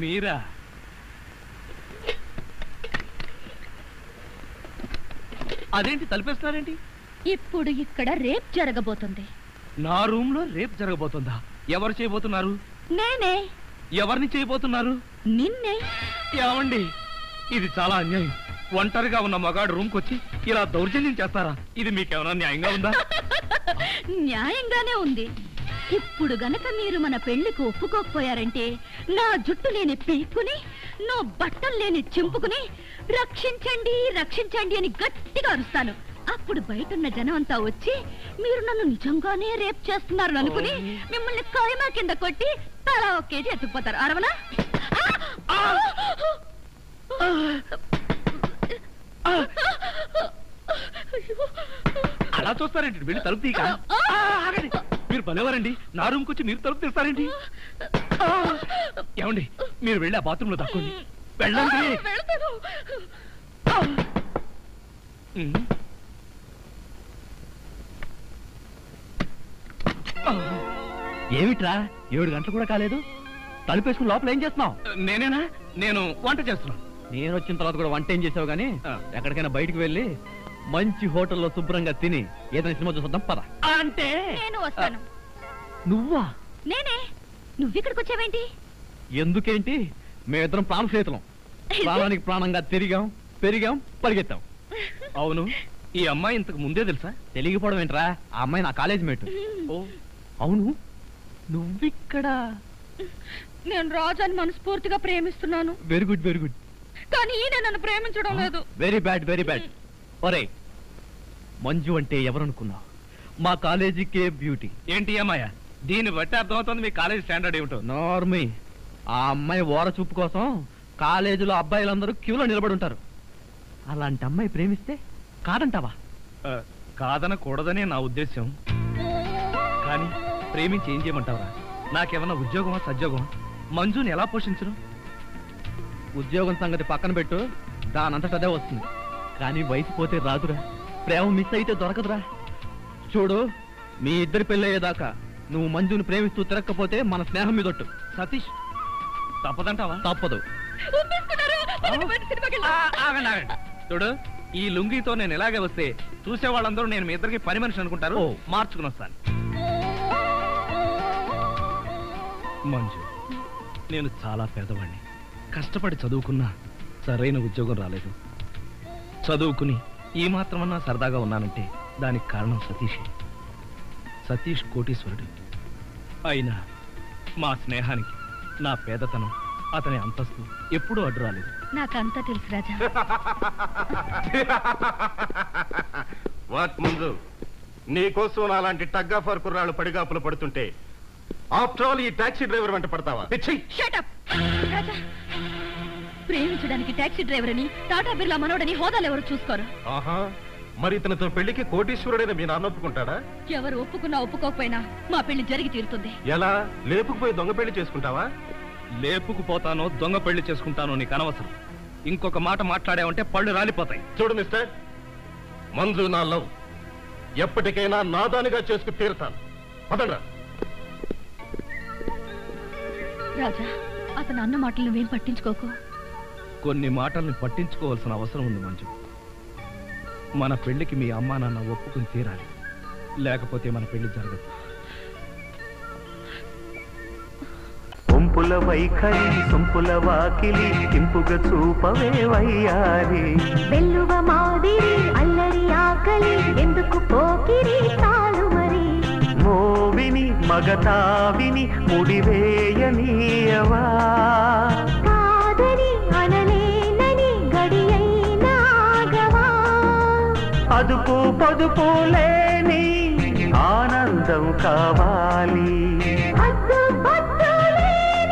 మీరా? అదేంటి తలుపేస్తున్నారేంటి? ఇప్పుడు ఇక్కడ రేప్ జరగబోతుంది. నా రూమ్ లో రేప్ జరగబోతుందా? ఎవరు చేయబోతున్నారు? నేనే. ఎవరిని చేయబోతున్నారు? నిన్నే. ఏమండి, ఇది చాలా అన్యాయం. ఒంటరిగా ఉన్న మగాడు రూమ్ కొచ్చి ఇలా దౌర్జన్యం చేస్తారా? ఇది మీకేమైనా న్యాయంగా ఉందా? న్యాయంగానే ఉంది. ఇప్పుడు గనక మీరు మన పెళ్లికి ఒప్పుకోకపోయారంటే నా జుట్టు లేని పీక్కుని, నా బట్టలు లేని చింపుకుని రక్షించండి రక్షించండి అని గట్టిగా అరుస్తాను. అప్పుడు బయటున్న జనం అంతా వచ్చి మీరు నన్ను నిజంగానే రేప్ చేస్తున్నారు అనుకుని మిమ్మల్ని కాయమా కింద కొట్టి తలా ఒక కేజీ ఎత్తుకుపోతారు. అరవనా? అలా చూస్తారేంటి? వెళ్ళి తలుపు తీక. మీరు భలేవారండి. నా రూమ్ కొచ్చి మీరు తలుపు తీస్తారేంటి? ఏమండి, మీరు వెళ్ళి ఆ బాత్రూమ్ లో తక్కువండి. వెళ్ళండి. ఏమిట్రా 7 గంటలు కూడా కాలేదు, తలుపేసుకుని లోపల ఏం చేస్తున్నావు? నేనేనా? నేను వంట చేస్తున్నాను. నేను వచ్చిన తర్వాత కూడా వంట ఏం చేసావు గానీ ఎక్కడికైనా బయటికి వెళ్ళి మంచి హోటల్లో శుభ్రంగా తిని ఏదైనా సినిమా చూద్దాం పద. అంటే నేను వస్తాను. నువ్వా? నేనే. నువ్విక్కడికి వచ్చావేంటి? ఎందుకేంటి, మేమిద్దరం ప్రాణ స్నేహితులం. ప్రాణానికి ప్రాణంగా తిరిగాం, పెరిగాం, పరిగెత్తాం. అవును, ఈ అమ్మాయి ఇంతకు ముందే తెలుసా? తెలియకపోవడం ఏంట్రా, ఆ అమ్మాయి నా కాలేజ్ మేట్. అవును, నువ్విక్కడ? నేను రాజాని మనస్ఫూర్తిగా ప్రేమిస్తున్నాను. Very good, very good. కానీ ఈయన నన్ను ప్రేమించడం లేదు. Very bad, very bad. ఒరే, మంజు అంటే ఎవరనుకున్నావు? మా కాలేజీకే బ్యూటీ. ఏంటి అమ్మాయ? దీన్ని బట్టి అర్థమవుతుంది మీ కాలేజ్ స్టాండర్డ్ ఏమిటో. నార్మీ, ఆ అమ్మాయి ఓర చూపు కోసం కాలేజీలో అబ్బాయిలందరూ క్యూలో నిలబడి ఉంటారు. అలాంటి అమ్మాయి ప్రేమిస్తే కాదంటావా? కాదనకూడదనే నా ఉద్దేశం. కానీ ప్రేమించి ఏం చేయమంటావరా? నాకేమన్నా ఉద్యోగమా సద్యోగమా? మంజుని ఎలా పోషించను? ఉద్యోగం సంగతి పక్కన పెట్టు, దానంతట అదే వస్తుంది. కానీ వయసు పోతే రాదురా, ప్రేమ మిస్ అయితే దొరకదురా. చూడు, మీ ఇద్దరి పెళ్ళయ్యేదాకా నువ్వు మంజుని ప్రేమిస్తూ తిరగకపోతే మన స్నేహం మీదొట్టు. సతీష్, తప్పదంటావా? తప్పదు. చూడు, ఈ లుంగితో నేను ఇలాగే వస్తే చూసే వాళ్ళందరూ నేను మీ ఇద్దరికి పని మనిషి అనుకుంటారు. మార్చుకుని వస్తాను. మంజు, నేను చాలా పేదవాడిని. కష్టపడి చదువుకున్నా సరైన ఉద్యోగం రాలేదు. చదువుకుని ఈ మాత్రమన్నా సరదాగా ఉన్నానంటే దానికి కారణం సతీషే. సతీష్ కోటీశ్వరుడు. అయినా మా స్నేహానికి నా పేదతనం, అతని అంతస్తు ఎప్పుడూ అడ్డు రాలేదు. నాకంతా తెలుసు రాజా. వాట్ ముందు నీకోసం అలాంటి టగ్గాఫర్ కుర్రాళ్ళు పడిగాపులు పడుతుంటే ఆఫ్టర్ ఆల్ ఈ టాక్సీ డ్రైవర్ వెంట పడతావా? రాజా, ప్రేమించడానికి టాక్సీ డ్రైవర్ అని, టాటా బిర్లా మనోడని హోదాలు ఎవరు చూసుకోరు. ఆహా, మరి ఇతనితో పెళ్లికి కోటీశ్వరుడైన మీ నాన్న ఒప్పుకుంటాడా? ఎవరు ఒప్పుకున్నా ఒప్పుకోకపోయినా మా పెళ్లి జరిగి తీరుతుంది. ఎలా? లేపుకుపోయి దొంగ పెళ్లి చేసుకుంటావా? లేపుకుపోతానో దొంగ పెళ్లి చేసుకుంటానో నీకు అనవసరం. ఇంకొక మాట మాట్లాడావంటే పళ్ళు రాలిపోతాయి. చూడు మిస్టర్, మంజు నా లవ్, ఎప్పటికైనా నాదానిగా చేసుకు తీరుతాను. పదండ్రా. రాజా, అతను అన్న మాటలు నువ్వేం పట్టించుకోకు. కొన్ని మాటల్ని పట్టించుకోవాల్సిన అవసరం ఉంది మంజు. మన పెళ్లికి మీ అమ్మా నాన్న ఒప్పుకుని తీరాలి, లేకపోతే మన పెళ్లి జరగదు. ఒంపుల వైఖరి సొంపుల వాకిలి ఇంపుగా చూపవే వయ్యారి. వెల్లువ మాదిరి అల్లరి ఆకలి ఎందుకు పోకిరి తాలు మరి. మోవిని మగతావిని ముడివేయనీయవా. కాదని అనలేనని గడియైనాగవా. అదుపు పొదుపు లేని ఆనందం కావాలి.